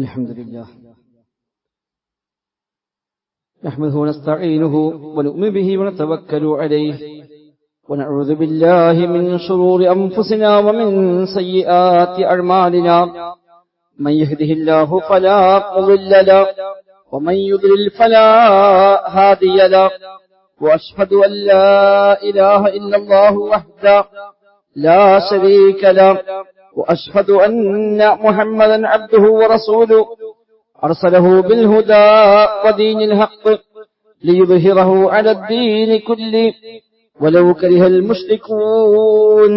الحمد لله نحمده ونستعينه ونؤمن به ونتوكل عليه ونعوذ بالله من شرور أنفسنا ومن سيئات أعمالنا من يهده الله فلا مضل له ومن يضلل فلا هادي له وأشهد أن لا إله إلا الله وحده لا شريك له وأشهد أن محمدا عبده ورسوله أرسله بالهدى ودين الحق ليظهره على الدين كله ولو كره المشركون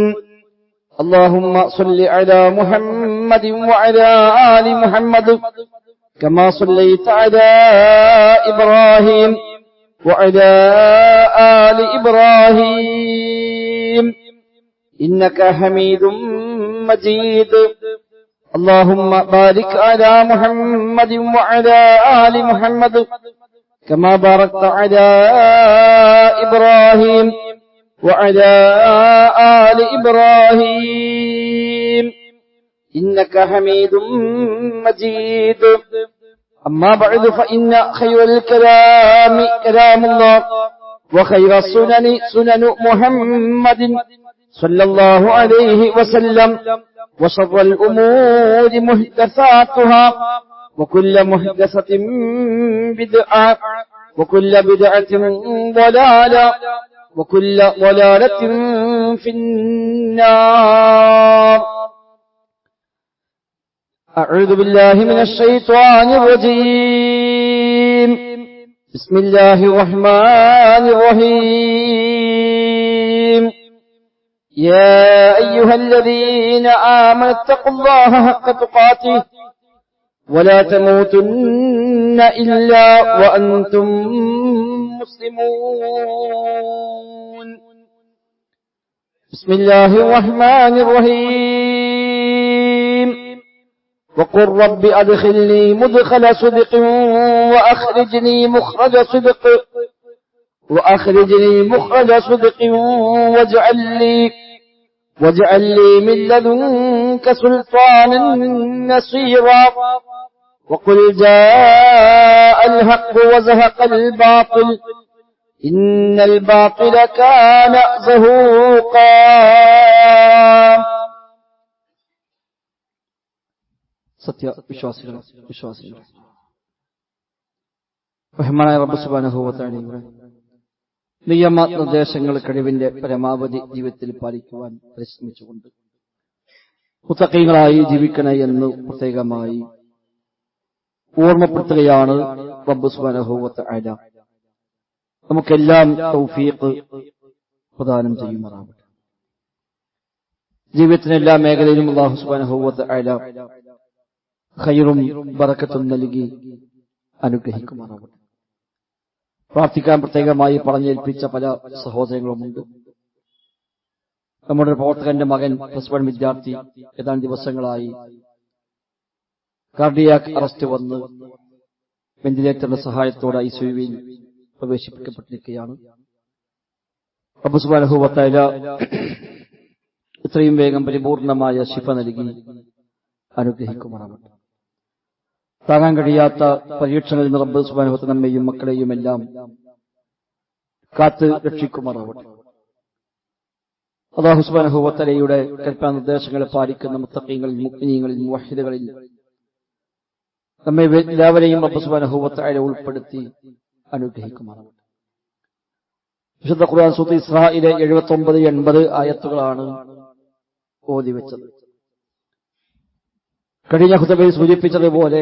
اللهم صل على محمد وعلى آل محمد كما صليت على إبراهيم وعلى آل إبراهيم إنك حميد مجيد اللهم بارك على محمد وعلى آل محمد كما باركت على إبراهيم وعلى آل إبراهيم إنك حميد مجيد أما بعد فإن خير الكلام كلام الله وخير السنن سنن محمد صلى الله عليه وسلم وشر الأمور محدثاتها وكل محدثة بدعة وكل بدعة ضلالة وكل ضلالة في النار. أعوذ بالله من الشيطان الرجيم. بسم الله الرحمن الرحيم. يا أيها الذين آمنوا اتقوا الله حق تقاته ولا تموتن إلا وأنتم مسلمون. بسم الله الرحمن الرحيم. وقل رب أدخلني مدخل صدق وأخرجني مخرج صدق واجعل لي من لدنك سلطانا نصيرا. وقل جاء الحق وزهق الباطل إن الباطل كان زهوقا. സത്യ വിശ്വാസികൾ ബഹുമാനായ റബ്ബ് സുബ്ഹാനഹു വ തആല നിയമ നിർദ്ദേശങ്ങൾ കഴിവിന്റെ പരമാവധി ജീവിതത്തിൽ പാലിക്കുവാൻ പരിശ്രമിച്ചുകൊണ്ട് മുത്തഖീങ്ങളായി ജീവിക്കണേ എന്ന് പ്രത്യേകമായി ഓർമ്മപ്പെടുത്തുകയാണ് റബ്ബ് സുബ്ഹാനഹു വ തആല. നമുക്കെല്ലാം തൗഫീഖ് പ്രദാനം ചെയ്യുമാറാവട്ടെ. ജീവിതത്തിന്റെ എല്ലാ മേഖലയിലും അല്ലാഹു സുബ്ഹാനഹു വ തആല ഖൈറും ബറക്കത്തും നൽകി അനുഗ്രഹിക്കുമാറാവട്ടെ. പ്രാർത്ഥിക്കാൻ പ്രത്യേകമായി പറഞ്ഞേൽപ്പിച്ച പല സഹോദരങ്ങളുമുണ്ട്. നമ്മുടെ പ്രവർത്തകന്റെ മകൻ +1 വിദ്യാർത്ഥി ഏതാണ്ട് ദിവസങ്ങളായി കാർഡിയാക് അറസ്റ്റ് വന്ന് വെന്റിലേറ്ററിന്റെ സഹായത്തോടെ ICUവിൽ പ്രവേശിപ്പിക്കപ്പെട്ടിരിക്കുകയാണ്. റബ്ബ് സുബ്ഹാനഹു വ തആല എത്രയും വേഗം പരിപൂർണമായ ശിഫ നൽകി അനുഗ്രഹിക്കുമാറാവട്ടെ. താങ്ങാൻ കഴിയാത്ത പരീക്ഷണങ്ങളിൽ നിന്ന് റബ്ബ് സുബ്ഹാനഹു വ തആല നമ്മെയും മക്കളെയും എല്ലാം കാത്ത് രക്ഷിക്കുമാറാവട്ടെ. അല്ലാഹു സുബ്ഹാനഹു വ തആലയുടെ കൽപ്പന നിർദ്ദേശങ്ങളെ പാലിക്കുന്ന മുത്തഖീങ്ങളിൽ മുഅ്മിനീങ്ങളിൽ മുവഹ്ഹിദുകളിൽ നമ്മെ എല്ലാവരെയും റബ്ബ് സുബ്ഹാനഹു വ തആല ഉൾപ്പെടുത്തി അനുഗ്രഹിക്കുമാറാവട്ടെ. വിശുദ്ധ ഖുർആൻ സൂറത്ത് ഇസ്രായിലെ 79-80 ആയത്തുകളാണ് ഓതി വെച്ചത്. കഴിഞ്ഞ ഖുതുബയിൽ സൂചിപ്പിച്ചതുപോലെ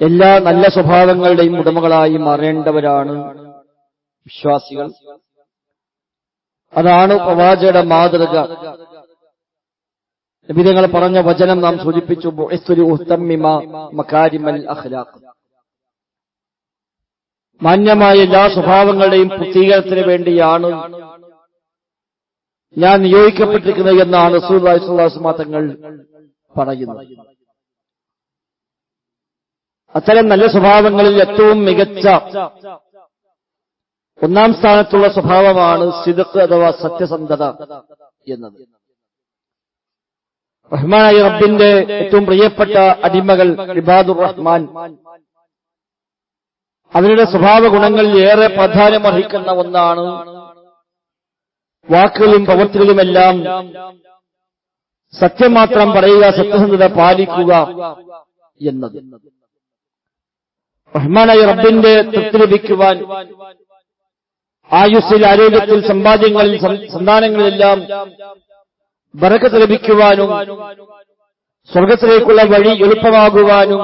എല്ലാ നല്ല സ്വഭാവങ്ങളുടെയും ഉടമകളായി മാറേണ്ടവരാണ് വിശ്വാസികൾ. അതാണ് പ്രവാചകരുടെ മാതൃക. നബി തങ്ങൾ പറഞ്ഞ വചനം നാം സൂചിപ്പിച്ചു, ബുഇസ്തു ഉത്തമ്മിമ മകാരിമൽ അഖ്ലാഖ്. മാന്യമായ എല്ലാ സ്വഭാവങ്ങളുടെയും പൂർത്തീകരണത്തിന് വേണ്ടിയാണ് ഞാൻ നിയോഗിക്കപ്പെട്ടിരിക്കുന്നത് എന്നാണ് റസൂലുള്ളാഹി സ്വല്ലല്ലാഹു അലൈഹി വസല്ലം തങ്ങൾ പറയുന്നത്. അത്തരം നല്ല സ്വഭാവങ്ങളിൽ ഏറ്റവും മികച്ച ഒന്നാം സ്ഥാനത്തുള്ള സ്വഭാവമാണ് സിദ്ഖ് അഥവാ സത്യസന്ധത എന്നത്. റഹ്മാനായ റബ്ബിന്റെ ഏറ്റവും പ്രിയപ്പെട്ട അടിമകൾ ഇബാദുർ റഹ്മാൻ, അവരുടെ സ്വഭാവ ഗുണങ്ങളിൽ ഏറെ പ്രാധാന്യമർഹിക്കുന്ന ഒന്നാണ് വാക്കുകളും പ്രവൃത്തികളുമെല്ലാം സത്യം മാത്രം പറയുക, സത്യസന്ധത പാലിക്കുക എന്നത്. റഹ്മാനായ റബ്ബിന്റെ തൃപ്തി ലഭിക്കുവാൻ ആയുസ്സിൽ, ആരോഗ്യത്തിൽ, സമ്പാദ്യങ്ങളിൽ, സന്താനങ്ങളിലെല്ലാം ബറക്കത്ത് ലഭിക്കുവാനും സ്വർഗത്തിലേക്കുള്ള വഴി എളുപ്പമാകുവാനും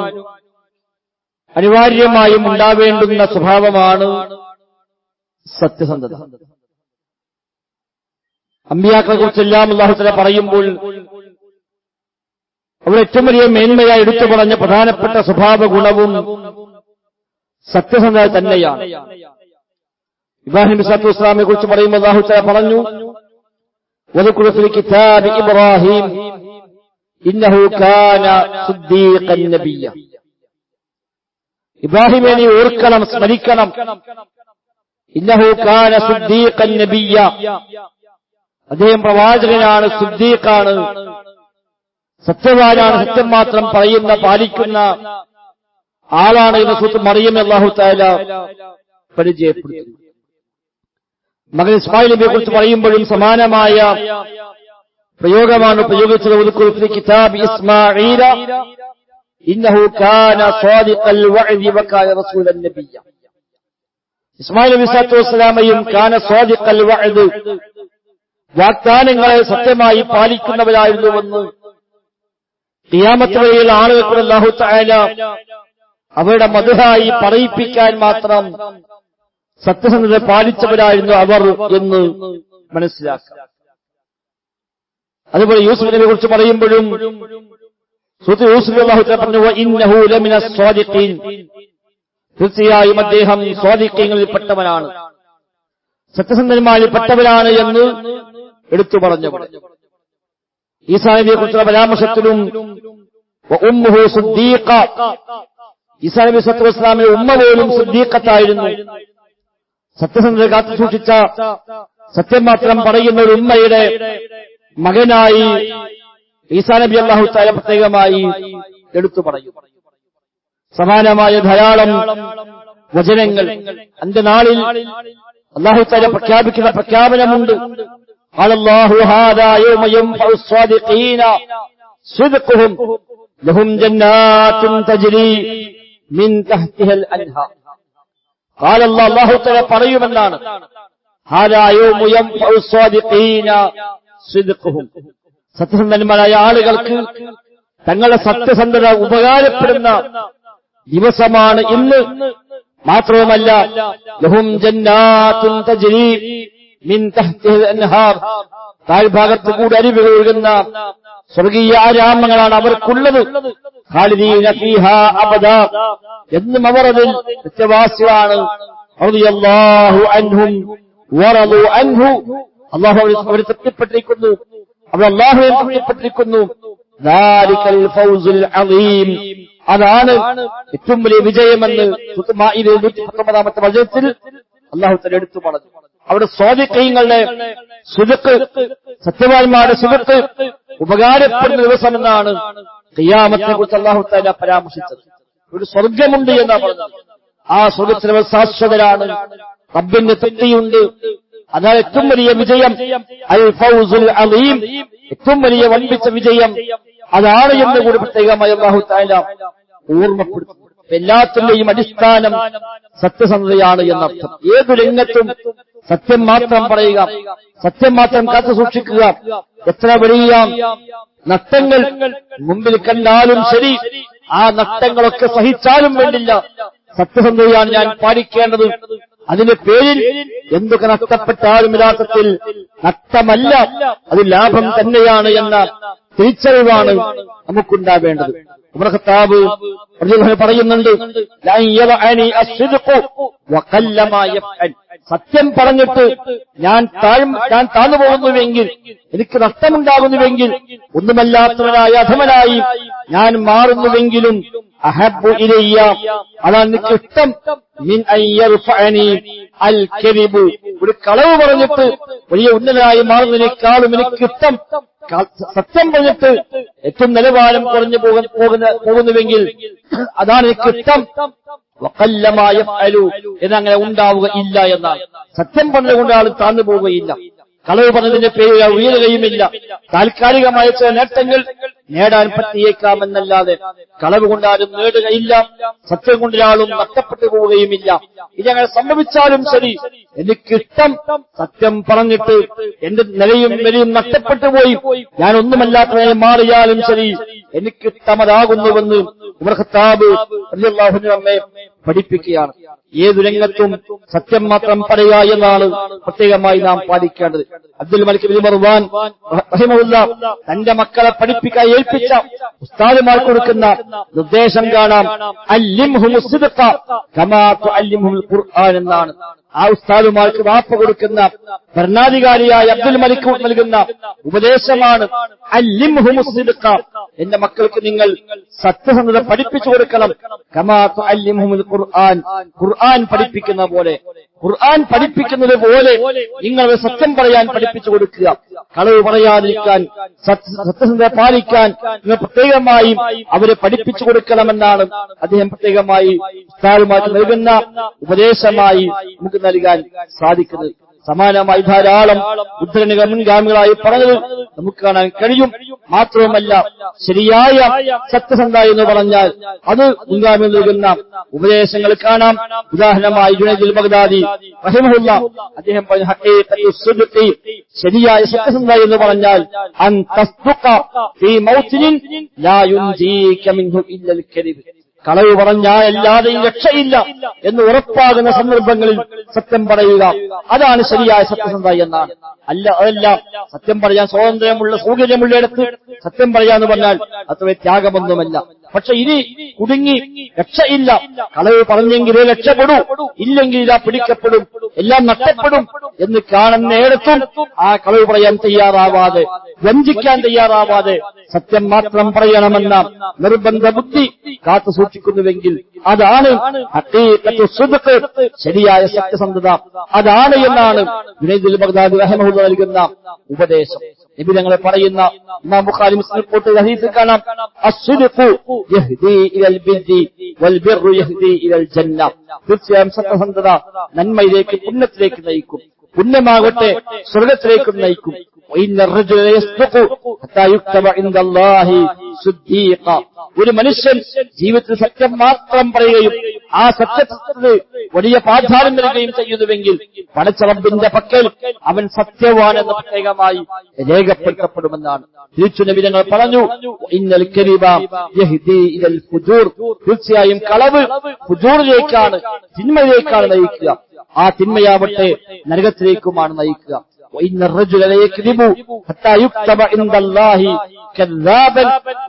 അനിവാര്യമായും ഉണ്ടാവേണ്ടുന്ന സ്വഭാവമാണ് സത്യസന്ധത. അമ്പിയാക്കളെ കുറിച്ചെല്ലാം അല്ലാഹു തആല പറയുമ്പോൾ അവർ ഏറ്റവും വലിയ മേന്മയായി എടുത്തു പറഞ്ഞ പ്രധാനപ്പെട്ട സ്വഭാവ ഗുണവും സത്യസന്ധത തന്നെയാണ്. ഇബ്രാഹിം നബി സല്ലല്ലാഹു അലൈഹി വസല്ലമയെ കുറിച്ച് പറയുമ്പോൾ അല്ലാഹു തആല പറഞ്ഞു, വദകുറ ഫിൽ കിതാബി ഇബ്രാഹിം ഇന്നഹു കാന സിദ്ദീഖൻ നബിയ്യ. ഇബ്രാഹിമിനെ നീ ഓർക്കണം, സ്മരിക്കണം. ഇന്നഹു കാന സിദ്ദീഖൻ നബിയ്യ, അദ്ദേഹം പ്രവാചകനാണ്, സിദ്ദീഖാണ്, സത്യവാനാണ്, സത്യം മാത്രം പറയുന്ന, പാലിക്കുന്ന ആളാണ് എന്ന് സൂറത്ത് മറിയം അല്ലാഹു തആല പരിചയപ്പെടുത്തുന്നു. മകൻ ഇസ്മായിൽ നബിയെ കുറിച്ച് പറയുമ്പോഴും സമാനമായ പ്രയോഗമാണ് പ്രയോഗിച്ചത്. ഉദ്കുർ ഫിൽ കിതാബി ഇസ്മാഈല ഇന്നഹു കാന സ്വാദിഖൽ വഅദി വകാന റസൂലൻ നബിയ്യ. ഇസ്മായിൽ നബി സ്വല്ലല്ലാഹു അലൈഹി വസല്ലമയും കാന സ്വാദിഖൽ വഅദ്, വാഗ്ദാനങ്ങളെ സത്യമായി പാലിക്കുന്നവരായിരുന്നുവെന്ന് ഖിയാമത്ത് വരെയുള്ള ആളുകൾക്ക് അല്ലാഹു തആല അവരുടെ മദ്ഹായി പറയിപ്പിക്കാൻ മാത്രം സത്യസന്ധത പാലിച്ചവരായിരുന്നു അവർ എന്ന് മനസ്സിലാക്കാം. അതുപോലെ യൂസുഫ് നബിയെ കുറിച്ച് പറയുമ്പോഴും സൂറത്ത് യൂസുഫ് അല്ലാഹു തആല പറഞ്ഞു, വഇന്നഹു ലമിനസ് സ്വാദിഖീൻ, തീർച്ചയായും അദ്ദേഹം സ്വാദിഖീങ്ങളിൽപ്പെട്ടവനാണ്, സത്യസന്ധന്മാരിൽപ്പെട്ടവരാണ് എന്ന് എടുത്തു പറഞ്ഞവർ. ഈസാ നബിയെ കുറിച്ചുള്ള പരാമർശത്തിലും വഉമ്മുഹു സിദ്ദീഖ, ഈസാ നബി സല്ലല്ലാഹു അലൈഹി വസല്ലമയുടെ ഉമ്മ പോലും സിദ്ദീഖത്തായിരുന്നു, സത്യസന്ധത കാത്തു സൂക്ഷിച്ച, സത്യം മാത്രം പറയുന്ന ഒരു ഉമ്മയുടെ മകനായി ഈസാ നബി അല്ലാഹു തആല പ്രത്യേകമായി എടുത്തു പറയും. സമാനമായ ധാരാളം വചനങ്ങൾ അന്ത്യനാളിൽ അല്ലാഹു തആല പ്രഖ്യാപിക്കുന്ന പ്രഖ്യാപനമുണ്ട്. ഖാലല്ലാഹു ഹാദാ യൗമ യൻഫഉ സ്വാദിഖീന സിദ്ഖുഹും ലഹും ജന്നാത്തുൻ തജ്രി മിൻ തഹ്തിഹൽ അൻഹാർ. ഖാലല്ലാഹു, അല്ലാഹു തആല പറയുമെന്നാണ്, ഹാദാ യൗമ യൻഫഉ സ്വാദിഖീന സിദ്ഖുഹും, സത്യസന്ധന്മാരായ ആളുകൾക്ക് തങ്ങളുടെ സത്യസന്ധത ഉപകാരപ്പെടുന്ന ദിവസമാണ് ഇന്ന്. മാത്രവുമല്ല, ലഹും ജന്നാത്തുൻ തജ്രി മിൻ തഹ്തിഹൽ അൻഹാർ, താഴ്ഭാഗത്ത് കൂടി അരുവികൾ ഒഴുകുന്ന സ്വർഗീയ ആരാമങ്ങളാണ് അവർക്കുള്ളത്. ഖാലിദീന ഫീഹാ അബദാ, എന്നും അവർ അതിൽ നിത്യവാസികളാണ്. റളിയല്ലാഹു അൻഹും വറളു അൻഹു, അല്ലാഹു അവരെ തൃപ്തിപ്പെട്ടിരിക്കുന്നു, അവർ അല്ലാഹുവിനെ തൃപ്തിപ്പെട്ടിരിക്കുന്നു. ദാലികൽ ഫൗസുൽ അളീം, അതാണ് ഏറ്റവും വലിയ വിജയമെന്ന് സൂറത്ത് മാഇദയിൽ 119-ാമത്തെ വചനത്തിൽ അല്ലാഹു തആല എടുത്തു പറഞ്ഞു. അവിടെ സ്വാദിഖീങ്ങളുടെ സിദ്ഖ്, സത്യവാന്മാരുടെ സിദ്ഖ് ഉപകാരപ്പെടുന്ന ദിവസമെന്നാണ് ഖിയാമത്തിനെ കുറിച്ച് അല്ലാഹു തആല പരാമർശിച്ചത്. ഒരു സ്വർഗമുണ്ട് എന്നാ പറഞ്ഞത്. ആ സ്വർഗത്തിൽ അവർ ശാശ്വതരാണ്, റബ്ബിന്റെ തൃപ്തിയുണ്ട്. അതാണ് ഏറ്റവും വലിയ വിജയം, അൽ ഫൗസുൽ അളീം, ഏറ്റവും വലിയ വൻപിച്ച വിജയം അതാണ് എന്ന് കൂടി പ്രത്യേകമായി അല്ലാഹു തആല ഓർമ്മപ്പെടുത്തും. എല്ലാത്തിന്റെയും അടിസ്ഥാനം സത്യസന്ധതയാണ് എന്നർത്ഥം. ഏതു രംഗത്തും സത്യം മാത്രം പറയുക, സത്യം മാത്രം കാത്തു സൂക്ഷിക്കുക. എത്ര വലിയ നഷ്ടങ്ങൾ മുമ്പിൽ കണ്ടാലും ശരി, ആ നഷ്ടങ്ങളൊക്കെ സഹിച്ചാലും വേണ്ടില്ല, സത്യസന്ധതയാണ് ഞാൻ പാലിക്കേണ്ടത്. അതിന്റെ പേരിൽ എന്തൊക്കെ നഷ്ടപ്പെട്ടാലും യഥാർത്ഥത്തിൽ നഷ്ടമല്ല, അത് ലാഭം തന്നെയാണ് എന്ന തിരിച്ചറിവാണ് നമുക്കുണ്ടാവേണ്ടത്. ഉമർ ഖത്താബ് റളിയല്ലാഹു പറയുന്നുണ്ട്, സത്യം പറഞ്ഞിട്ട് ഞാൻ താഴ്ന്നു പോകുന്നുവെങ്കിൽ, എനിക്ക് നഷ്ടമുണ്ടാകുന്നുവെങ്കിൽ, ഒന്നുമല്ലാത്തവനായ അധമനായി ഞാൻ മാറുന്നുവെങ്കിലും അഹബ്ബു ഇലയ്യ, അതാണ് എനിക്ക് ഇഷ്ടം, മിൻ അൻ യർഫഅനി അൽ കദിബു, ഒരു കളവ് പറഞ്ഞിട്ട് വലിയ ഉന്നതനായി മാറുന്നതിനേക്കാളും എനിക്കിഷ്ടം സത്യം പറഞ്ഞിട്ട് ഏറ്റവും നിലവാരം കുറഞ്ഞു പോകുന്നുവെങ്കിൽ അതാണ് എനിക്കിഷ്ടം. വഖല്ലമായ യഫ്അലു, എന്നങ്ങനെ ഉണ്ടാവുക ഇല്ല എന്നാണ്. സത്യം പറഞ്ഞുകൊണ്ട് ആൾ താഴ്ന്നു പോവുകയില്ല, കളവ് പറഞ്ഞതിന്റെ പേരിൽ ഉയരുകയുമില്ല. താൽക്കാലികമായ ചില നേട്ടങ്ങൾ നേടാൻ പറ്റിയേക്കാമെന്നല്ലാതെ കളവ് കൊണ്ടാലും നേടുകയില്ല, സത്യം കൊണ്ടൊരാളും നഷ്ടപ്പെട്ടു പോവുകയുമില്ല. ഇതങ്ങനെ സംഭവിച്ചാലും ശരി, എനിക്കിഷ്ടം സത്യം പറഞ്ഞിട്ട് എന്റെ നിലയും വിലയും നഷ്ടപ്പെട്ടു പോയി ഞാനൊന്നുമല്ലാത്തവരെ മാറിയാലും ശരി, എനിക്കിഷ്ടമതാകുന്നുവെന്ന് ഉമർ ഖത്താബ് റളിയല്ലാഹു അൻഹു നമ്മെ പഠിപ്പിക്കുകയാണ്. ഏതു രംഗത്തും സത്യം മാത്രം പറയുക എന്നാണ് പ്രത്യേകമായി നാം പാലിക്കേണ്ടത്. അബ്ദുൽ മലിക് ബിൻ മർവാൻ റഹിമഹുല്ലാഹ് തന്റെ മക്കളെ പഠിപ്പിക്കാൻ ഏൽപ്പിച്ച ഉസ്താദുമാർക്ക് കൊടുക്കുന്ന നിർദ്ദേശം കാണാം, അല്ലിംഹുമുസ് സിദ്ഖ കമാ തുഅല്ലിംഹുൽ ഖുർആൻ എന്നാണ്. ആ ഉസ്താദുമാർക്ക് വാപ്പ കൊടുക്കുന്ന ഭരണാധികാരിയായ അബ്ദുൽ മലിക് നൽകുന്ന ഉപദേശമാണ് അല്ലിംഹുമുസ് സിദ്ഖ, എന്റെ മക്കൾക്ക് നിങ്ങൾ സത്യസന്ധത പഠിപ്പിച്ചു കൊടുക്കണം. കമാ തുഅല്ലിംഹുൽ ഖുർആൻ, ഖുർആൻ പഠിപ്പിക്കുന്ന പോലെ, ഖുർആൻ പഠിപ്പിക്കുന്നത് പോലെ നിങ്ങൾ സത്യം പറയാൻ പഠിപ്പിച്ചു കൊടുക്കുക. കളവ് പറയാതിരിക്കാൻ, സത്യസന്ധത പാലിക്കാൻ നിങ്ങൾ പ്രത്യേകമായി അവരെ പഠിപ്പിച്ചു കൊടുക്കണമെന്നാണ് അദ്ദേഹം പ്രത്യേകമായി ഉസ്താദുമാർക്ക് നൽകുന്ന ഉപദേശമായി നമുക്ക് നൽകാൻ സാധിക്കുന്നത്. സമാനമായി ധാരാളം ഉദ്ധരണികൾ മുൻഗാമികളായി പറഞ്ഞത് നമുക്ക് കാണാൻ കഴിയും. മാത്രവുമല്ല, ശരിയായ സത്യസന്ധത എന്ന് പറഞ്ഞാൽ അത് മുൻഗാമികൾ നൽകുന്ന ഉപദേശങ്ങൾ കാണാം. ഉദാഹരണമായി ജുനൈദുൽ ബഗ്ദാദി റഹിമഹുല്ലാഹ് അദ്ദേഹം പറഞ്ഞ ഹഖീഖത്തുസ് സിദ്ഖി, ശരിയായ സത്യസന്ധത എന്ന് പറഞ്ഞാൽ അൻ തസ്ദുഖ ഫീ മൗതിൻ ലാ യുൻജീക മിൻഹു ഇല്ലൽ കദിബ്, കളവ് പറഞ്ഞാൽ അല്ലാതെ രക്ഷയില്ല എന്ന് ഉറപ്പാകുന്ന സന്ദർഭങ്ങളിൽ സത്യം പറയുക, അതാണ് ശരിയായ സത്യസന്ധത എന്നാണ്. അതെല്ലാം സത്യം പറയാൻ സ്വാതന്ത്ര്യമുള്ള സൗകര്യമുള്ളിടത്ത് സത്യം പറയാന്ന് പറഞ്ഞാൽ അത്ര ത്യാഗമൊന്നുമല്ല. പക്ഷെ ഇനി കുടുങ്ങി രക്ഷയില്ല, കളവ് പറഞ്ഞെങ്കിലേ രക്ഷപ്പെടൂ, ഇല്ലെങ്കിൽ ഇതാ പിടിക്കപ്പെടും, എല്ലാം നഷ്ടപ്പെടും എന്ന് കാണുന്നയിടത്തും ആ കളവ് പറയാൻ തയ്യാറാവാതെ, വഞ്ചിക്കാൻ തയ്യാറാവാതെ സത്യം മാത്രം പറയണമെന്ന നിർബന്ധ ബുദ്ധി കാത്തു സൂക്ഷിക്കുന്നുവെങ്കിൽ അതാണ് ഹഖീഖത്തുസ് സിദ്ഖ്, ശരിയായ സത്യസന്ധത അതാണ് എന്നാണ് ജുനൈദുൽ ബഗ്ദാദി റഹിമഹുല്ലാഹ് നൽകുന്ന ഉപദേശം. നബി തങ്ങൾ പറയുന്ന ഇമാം ബുഖാരി മുസ്ലിം റിപ്പോർട്ട് ഹദീസിൽ കാണാം, അസ്സിദ്ഖു യഹ്ദി ഇലൽ ബിർരി വൽ ബിർറു യഹ്ദി ഇലൽ ജന്ന, തീർച്ചയായും സത്യസന്ധത നന്മയിലേക്ക്, പുണ്യത്തിലേക്ക് നയിക്കും, പുണ്യമാകട്ടെ സ്വർഗ്ഗത്തിലേക്കും നയിക്കും. ഒരു മനുഷ്യൻ ജീവിതത്തിൽ സത്യം മാത്രം പറയുകയും ആ സത്യത്തിന് വലിയ പ്രാധാന്യം നൽകുകയും ചെയ്യുന്നുവെങ്കിൽ പടച്ച റബ്ബിന്റെ പക്കൽ അവൻ സത്യവാനെന്ന് പ്രത്യേകമായി രേഖപ്പെടുത്തപ്പെടുമെന്നാണ്. തിരിച്ചു നബി തങ്ങൾ പറഞ്ഞു, ഇന്നൽ കദിബ യഹ്ദി ഇലൽ ഫുജൂർ, തീർച്ചയായും കളവ് ഫുജൂറിലേക്കാണ്, തിന്മയിലേക്കാണ് നയിക്കുക, ആ തിന്മയാവട്ടെ നരകത്തിലേക്കുമാണ് നയിക്കുക.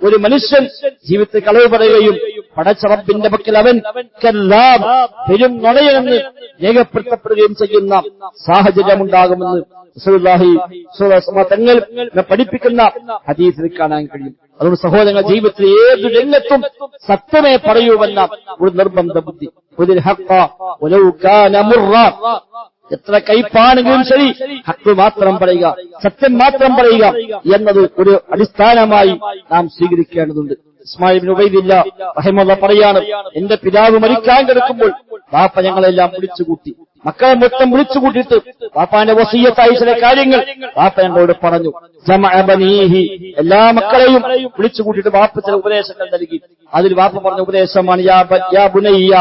ഒരു മനുഷ്യൻ ജീവിതത്തിൽ കളവ് പറയുകയും പടച്ച റബ്ബിന്റെ പക്കൽ അവൻ കല്ലാബ്, പെരും നുണയനെന്ന് രേഖപ്പെടുത്തപ്പെടുകയും ചെയ്യുന്ന സാഹചര്യമുണ്ടാകുമെന്ന് റസൂലുള്ളാഹി സ്വല്ലല്ലാഹു അലൈഹി വസല്ലം തങ്ങൾ പഠിപ്പിക്കുന്ന ഹദീസിൽ കാണാൻ കഴിയും. അതുകൊണ്ട് സഹോദരങ്ങൾ, ജീവിതത്തിൽ ഏതു രംഗത്തും സത്യമേ പറയൂവെന്ന ഒരു നിർബന്ധ ബുദ്ധി, എത്ര കൈപ്പാണെങ്കിലും ശരി ഹക്ക് മാത്രം പറയുക, സത്യം മാത്രം പറയുക എന്നത് ഒരു അടിസ്ഥാനമായി നാം സ്വീകരിക്കേണ്ടതുണ്ട്. ഇസ്മായിൽ ഇബ്നു ഉബൈദില്ലാഹ് റഹിമഹുല്ലാഹ് പറയാണ്, എന്റെ പിതാവ് മരിക്കാൻ കിടക്കുമ്പോൾ വാപ്പ ഞങ്ങളെല്ലാം വിളിച്ചുകൂട്ടി, മക്കളെ മൊത്തം വിളിച്ചുകൂട്ടിയിട്ട് വാപ്പാന്റെ വസിയ്യത്തായ ചില കാര്യങ്ങൾ വാപ്പ ഞങ്ങളോട് പറഞ്ഞു. ജമഅ ബനീഹി, എല്ലാ മക്കളെയും വിളിച്ചുകൂട്ടിയിട്ട് വാപ്പ ചില ഉപദേശങ്ങൾ നൽകി. അതിൽ വാപ്പ പറഞ്ഞ ഉപദേശമാണ് യാ ബുനയ്യ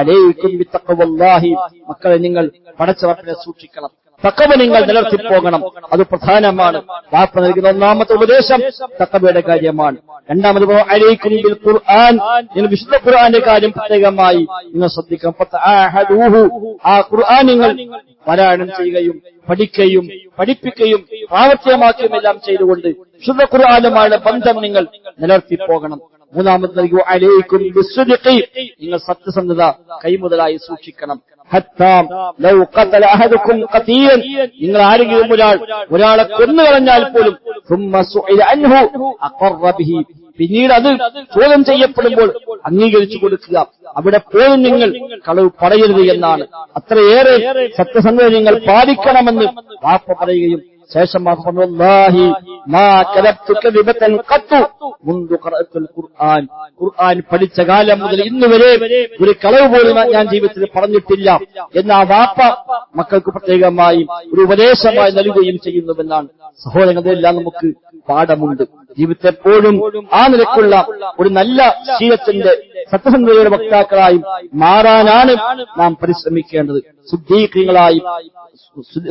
അലൈക്കും ബിത്തഖ്വല്ലാഹി, മക്കളെ നിങ്ങൾ പടച്ച റബ്ബിനെ സൂക്ഷിക്കണം, തഖ്വ നിങ്ങൾ നിലനിർത്തിപ്പോകണം, അത് പ്രധാനമാണ്. വാപ്പ നൽകുന്ന ഒന്നാമത്തെ ഉപദേശം തഖ്വയുടെ കാര്യമാണ്. രണ്ടാമത് അലൈക്കും ബിൽ ഖുർആൻ, നിങ്ങൾ വിശുദ്ധ ഖുർആന്റെ കാര്യം പ്രത്യേകമായി നിങ്ങൾ ശ്രദ്ധിക്കണം. ആ ഖുർആൻ നിങ്ങൾ പാരായണം ചെയ്യുകയും പഠിക്കുകയും പഠിപ്പിക്കുകയും പ്രാവർത്തികമാക്കുകയും എല്ലാം ചെയ്തുകൊണ്ട് വിശുദ്ധ ഖുർആനുമായുള്ള ബന്ധം നിങ്ങൾ നിലനിർത്തിപ്പോകണം. മൂന്നാമത് നൽകി അലൈക്കും ബിസ്സുദ്ഖി, നിങ്ങൾ സത്യസന്ധത കൈമുതലായി സൂക്ഷിക്കണം. നിങ്ങൾ ആരെങ്കിലും ഒരാളെ കൊന്നുകളഞ്ഞാൽ പോലും പിന്നീട് അത് ചോദ്യം ചെയ്യപ്പെടുമ്പോൾ അംഗീകരിച്ചു കൊടുക്കുക. അവിടെ പോലും നിങ്ങൾ കളവ് പറയരുത് എന്നാണ്. അത്രയേറെ സത്യസന്ധത നിങ്ങൾ പാലിക്കണമെന്ന് വാപ്പ പറയുകയും ശേഷം ഖുർആൻ പഠിച്ച കാലം മുതൽ ഇന്നുവരെ ഒരു കളവ് പോലും ഞാൻ ജീവിതത്തിൽ പറഞ്ഞിട്ടില്ല എന്ന് ആ വാപ്പ മക്കൾക്ക് പ്രത്യേകമായി ഒരു ഉപദേശമായി നൽകുകയും ചെയ്യുന്നുവെന്നാണ്. സഹോദരങ്ങളെല്ലാം നമുക്ക് പാഠമുണ്ട്. ജീവിതത്തെ എപ്പോഴും ആ നിലക്കുള്ള ഒരു നല്ല ശീലത്തിന്റെ സത്യസന്ധതയുടെ വക്താക്കളായി മാറാനാണ് നാം പരിശ്രമിക്കേണ്ടത്. സുദ്ദീഖീങ്ങളായി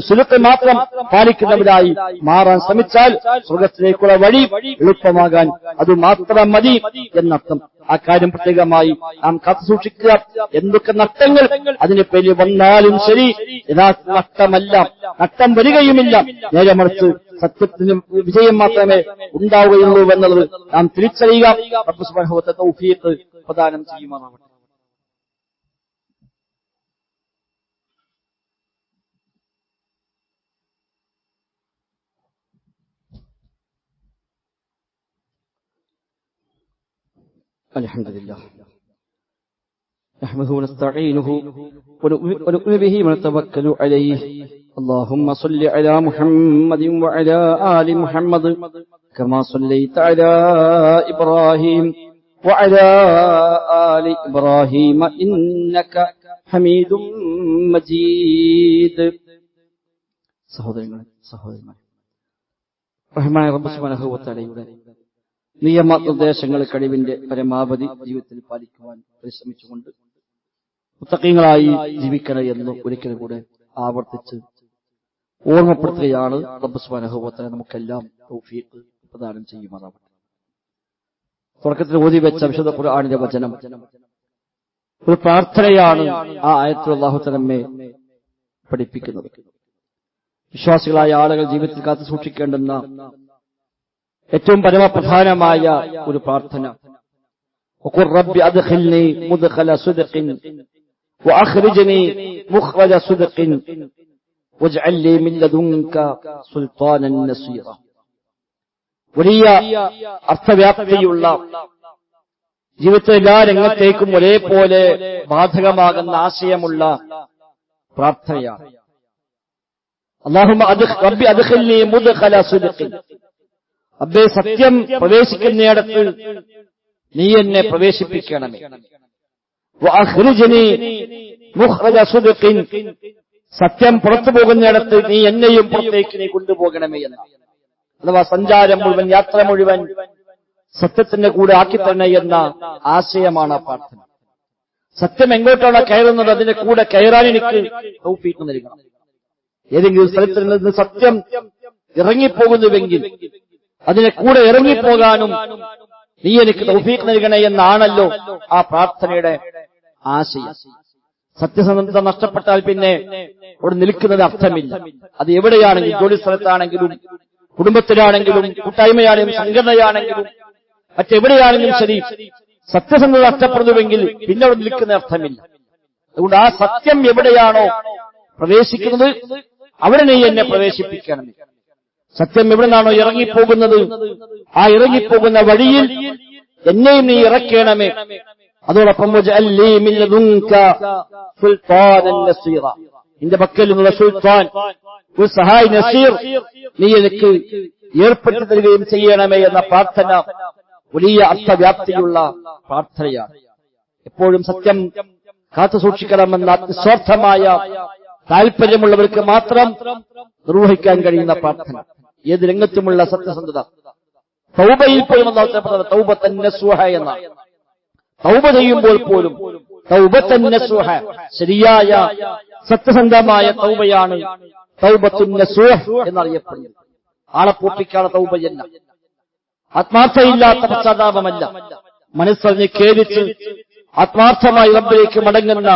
സുലത്തെ മാത്രം പാലിക്കുന്നവരായി മാറാൻ ശ്രമിച്ചാൽ സ്വർഗത്തിലേക്കുള്ള വഴി എളുപ്പമാകാൻ അത് മാത്രം മതി എന്നർത്ഥം. ആ കാര്യം പ്രത്യേകമായി നാം കാത്തുസൂക്ഷിക്കുക. എന്തൊക്കെ നഷ്ടങ്ങൾ അതിന് പേരിൽ വന്നാലും ശരി, യഥാർത്ഥ നഷ്ടമല്ല, നഷ്ടം വരികയുമില്ല. നേരെ മറിച്ച് സത്യത്തിന് വിജയം മാത്രമേ ഉണ്ടാവുകയുള്ളൂ എന്നുള്ളത് നാം തിരിച്ചറിയുക. റബ്ബ് സുബ്ഹാനഹു വ തആല തൗഫീഖ് പ്രദാനം ചെയ്യുമാറാവട്ടെ. الحمد لله نحمده ونستعينه ونؤمن به ونتوكل عليه. اللهم صل على محمد وعلى آل محمد كما صليت على إبراهيم وعلى آل إبراهيم إنك حميد مجيد. സഹോദരങ്ങളെ റഹ്മാനായ റബ്ബ് സുബ്ഹാനഹു വ തആലയുടെ നിയമനിർദ്ദേശങ്ങൾ കഴിവിന്റെ പരമാവധി ജീവിതത്തിൽ പാലിക്കുവാൻ പരിശ്രമിച്ചുകൊണ്ട് മുത്തഖീങ്ങളായി ജീവിക്കണം എന്ന് ഒരിക്കലും കൂടെ ആവർത്തിച്ച് ഓർമ്മപ്പെടുത്തുകയാണ് റബ്ബ് സുബ്ഹാനഹു വ തആല നമുക്കെല്ലാം തൗഫീഖ് പ്രദാനം ചെയ്യുമാറാവട്ടെ. തുടക്കത്തിൽ ഓതി വെച്ച വിശുദ്ധ ഖുർആനിലെ വചനം ഒരു പ്രാർത്ഥനയാണ്. ആ ആയത്തിൽ അല്ലാഹു തആല നമ്മെ പഠിപ്പിക്കുന്നത് വിശ്വാസികളായ ആളുകൾ ജീവിതത്തിൽ കാത്തു സൂക്ഷിക്കേണ്ടുന്ന ഏറ്റവും പരമപ്രധാനമായ ഒരു പ്രാർത്ഥന. വഖുർ റബ്ബി അദ്ഖിൽനി മുദ്ഖല സിദ്ഖിൻ വഅഖ്രിജ്നി മുഖ്റജ സിദ്ഖിൻ വജ്അൽ ലി മിൻ ലദുൻക സുൽത്താനൻ നസീറ. വലിയ അർത്ഥവ്യാപ്തിയുള്ള ജീവിതത്തിലെ എല്ലാ രംഗത്തേക്കും ഒരേപോലെ ബാധകമാകുന്ന ആശയമുള്ള പ്രാർത്ഥനയാണ്. അല്ലാഹുമ്മ റബ്ബി അദ്ഖിൽനി മുദ്ഖല സിദ്ഖിൻ. അബ്ബേ, സത്യം പ്രവേശിക്കുന്നിടത്ത് നീ എന്നെ പ്രവേശിപ്പിക്കണമേ. വഅഖ്രിജ്നി മുഖ്റജ സിദ്ഖിൻ. സത്യം പുറത്തു പോകുന്നിടത്ത് നീ എന്നെയും പുറത്തേക്ക് നീ കൊണ്ടുപോകണമേ എന്ന്. അഥവാ സഞ്ചാരം മുഴുവൻ, യാത്ര മുഴുവൻ സത്യത്തിന്റെ കൂടെ ആക്കിത്തന്നെ എന്ന ആശയമാണ് ആ പ്രാർത്ഥന. സത്യം എങ്ങോട്ടാണ് കയറുന്നത് അതിന്റെ കൂടെ കയറാൻ എനിക്ക് തൗഫീഖ് നൽകണം. ഏതെങ്കിലും സ്ഥലത്തിൽ നിന്ന് സത്യം ഇറങ്ങിപ്പോകുന്നുവെങ്കിൽ അതിനെ കൂടെ ഇറങ്ങിപ്പോകാനും നീ എനിക്ക് തൗഫീഖ് നൽകണേ എന്നാണല്ലോ ആ പ്രാർത്ഥനയുടെ ആശയം. സത്യസന്ധത നഷ്ടപ്പെട്ടാൽ പിന്നെ അവിടെ നിൽക്കുന്നത് അർത്ഥമില്ല. അത് എവിടെയാണെങ്കിലും, ജോലി സ്ഥലത്താണെങ്കിലും, കുടുംബത്തിലാണെങ്കിലും, കൂട്ടായ്മയാണെങ്കിലും, സംഘടനയാണെങ്കിലും, മറ്റെവിടെയാണെങ്കിലും ശരി, സത്യസന്ധത നഷ്ടപ്പെടുന്നുവെങ്കിൽ പിന്നെ അവിടെ നിൽക്കുന്ന അർത്ഥമില്ല. അതുകൊണ്ട് ആ സത്യം എവിടെയാണോ പ്രവേശിക്കുന്നത് അവിടെ നീ എന്നെ പ്രവേശിപ്പിക്കണം. സത്യം എവിടെ നിന്നാണോ ഇറങ്ങിപ്പോകുന്നത് ആ ഇറങ്ങിപ്പോകുന്ന വഴിയിൽ എന്നെയും നീ ഇറക്കണമേ. അതോടൊപ്പം നിന്റെ പക്കൽ നിന്നുള്ള സുൽത്താൻ, ഒരു സഹായി നസീർ നീ എനിക്ക് ഏർപ്പെടുത്തി തരികയും ചെയ്യണമേ എന്ന പ്രാർത്ഥന വലിയ അർത്ഥവ്യാപ്തിയുള്ള പ്രാർത്ഥനയാണ്. എപ്പോഴും സത്യം കാത്തു സൂക്ഷിക്കണമെന്ന നിസ്വാർത്ഥമായ താല്പര്യമുള്ളവർക്ക് മാത്രം നിർവഹിക്കാൻ കഴിയുന്ന പ്രാർത്ഥന. ഏത് രംഗത്തുമുള്ള സത്യസന്ധത. തൗബയിൽ പോലും തൗബത്തൻ നസ്വഹ എന്നാണ്. തൗബ ചെയ്യുമ്പോൾ പോലും തൗബത്തൻ നസ്വഹ, ശരിയായ സത്യസന്ധമായ തൗബയാണ് തൗബത്തുൻ നസ്വഹ് എന്നറിയപ്പെടുന്നത്. ആളെ പൂർത്തിക്കാണ് തൗബയല്ല, ആത്മാർത്ഥയില്ലാത്ത പശ്ചാത്താപമല്ല, മനസ്സറിഞ്ഞ് ഖേദിച്ച് ആത്മാർത്ഥമായി റബ്ബിലേക്ക് മടങ്ങുന്ന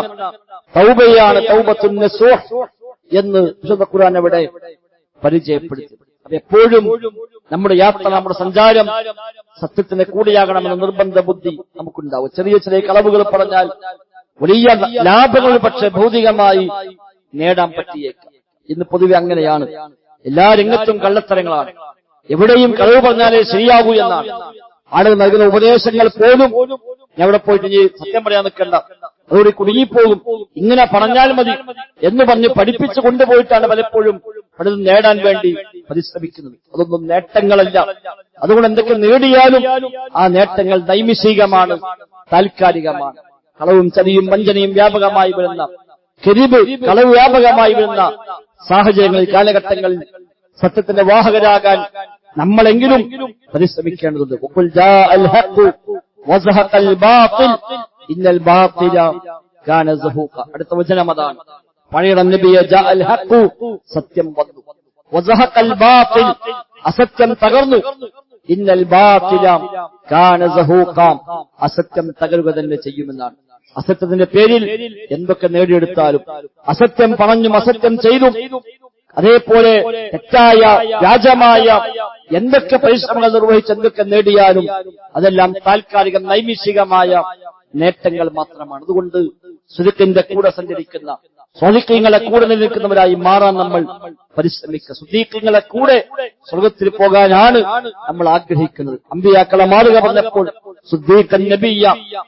തൗബയാണ് തൗബത്തുൻ നസ്വഹ് എന്ന് വിശുദ്ധ ഖുർആൻ അവിടെ പരിചയപ്പെടുത്തി. എപ്പോഴും നമ്മുടെ യാത്ര, നമ്മുടെ സഞ്ചാരം സത്യത്തിന് കൂടിയാകണമെന്ന നിർബന്ധ ബുദ്ധി നമുക്കുണ്ടാവും. ചെറിയ ചെറിയ കളവുകൾ പറഞ്ഞാൽ വലിയ ലാഭങ്ങൾ പക്ഷെ ഭൗതികമായി നേടാൻ പറ്റിയേക്കാം. ഇന്ന് പൊതുവെ അങ്ങനെയാണ്. എല്ലാ രംഗത്തും കള്ളത്തരങ്ങളാണ്. എവിടെയും കളവ് പറഞ്ഞാലേ ശരിയാകൂ എന്നാണ്. ആളുകൾ നൽകുന്ന ഉപദേശങ്ങൾ പോലും ഞാൻ അവിടെ പോയിട്ട് ഇനി സത്യം പറയാൻ നിൽക്കണ്ട, അതോടെ കുടുങ്ങിപ്പോകും, ഇങ്ങനെ പറഞ്ഞാൽ മതി എന്ന് പറഞ്ഞ് പഠിപ്പിച്ചു കൊണ്ടുപോയിട്ടാണ് പലപ്പോഴും പലതും നേടാൻ വേണ്ടി പരിശ്രമിക്കുന്നത്. അതൊന്നും നേട്ടങ്ങളല്ല. അതുകൊണ്ട് എന്തൊക്കെ നേടിയാലും ആ നേട്ടങ്ങൾ നൈമിഷികമാണ്, താൽക്കാലികമാണ്. കളവും ചതിയും വഞ്ചനയും വ്യാപകമായി വരുന്ന, കെരിബ് കളവ് വ്യാപകമായി വരുന്ന സാഹചര്യങ്ങളിൽ, കാലഘട്ടങ്ങളിൽ സത്യത്തിന്റെ വാഹകരാകാൻ നമ്മളെങ്കിലും പരിശ്രമിക്കേണ്ടതുണ്ട്. അടുത്ത വചനം അതാണ്. പഴയണം നബിയെ ജാഅൽ ഹഖ്, സത്യം വന്നു. വസഹഖൽ ബാത്തിൽ, അസത്യം തകർന്നു. ഇന്നൽ ബാത്തില കാന സഹൂഖ, അസത്യം തകരുക തന്നെ ചെയ്യുമെന്നാണ്. അസത്യത്തിന്റെ പേരിൽ എന്തൊക്കെ നേടിയെടുത്താലും, അസത്യം പറഞ്ഞും അസത്യം ചെയ്തും, അതേപോലെ തെറ്റായ വ്യാജമായ എന്തൊക്കെ പരിശ്രമങ്ങൾ നിർവഹിച്ച് എന്തൊക്കെ നേടിയാലും അതെല്ലാം താൽക്കാലിക നൈമിഷികമായ നേട്ടങ്ങൾ മാത്രമാണ്. അതുകൊണ്ട് സുദിഖിന്റെ കൂടെ സഞ്ചരിക്കുന്ന, സ്വാദിഖീങ്ങളെ കൂടെ നിൽക്കുന്നവരായി മാറാൻ നമ്മൾ പരിശ്രമിക്കുക. സുദീഖീങ്ങളെ കൂടെ സ്വർഗത്തിൽ പോകാനാണ് നമ്മൾ ആഗ്രഹിക്കുന്നത്. അമ്പിയാക്കളെ മാറുക പറഞ്ഞപ്പോൾ സുദ്ദീഖൻ നബിയ്യ,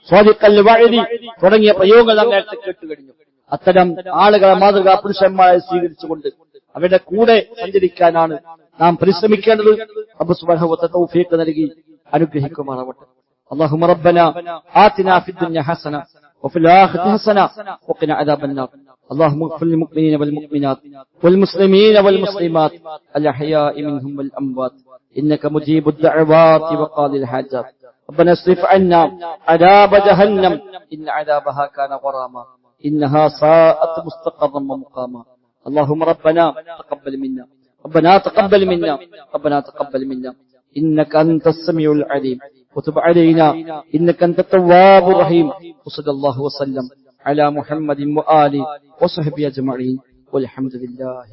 സ്വാദിഖൽ വഅദി തുടങ്ങിയ പ്രയോഗങ്ങൾ നാം നേരത്തെ കേട്ടുകഴിഞ്ഞു. അത്തരം ആളുകളെ മാതൃകാ പുരുഷന്മാരെ സ്വീകരിച്ചുകൊണ്ട് അവരുടെ കൂടെ സഞ്ചരിക്കാനാണ് നാം പരിശ്രമിക്കേണ്ടത്. റബ്ബ് സുബ്ഹാനഹു വ തആല തൗഫീഖ് നൽകി അനുഗ്രഹിക്കുമാറാവട്ടെ. اللهم ربنا آتنا في الدنيا حسنة وفي الآخرة حسنة وقنا عذاب النار. اللهم اغفر للمؤمنين والمؤمنات والمسلمين والمسلمات الأحياء منهم والأموات إنك مجيب الدعوات وقاضي الحاجات. ربنا اصرف عنا عذاب جهنم إن عذابها كان غراما إنها ساءت مستقرا ومقاما. اللهم ربنا تقبل منا، ربنا تقبل منا، ربنا تقبل منا إنك أنت السميع العليم وتب علينا إنك أنت التواب الرحيم. وصلى الله وسلم على محمد وآله وصحبه أجمعين والحمد لله.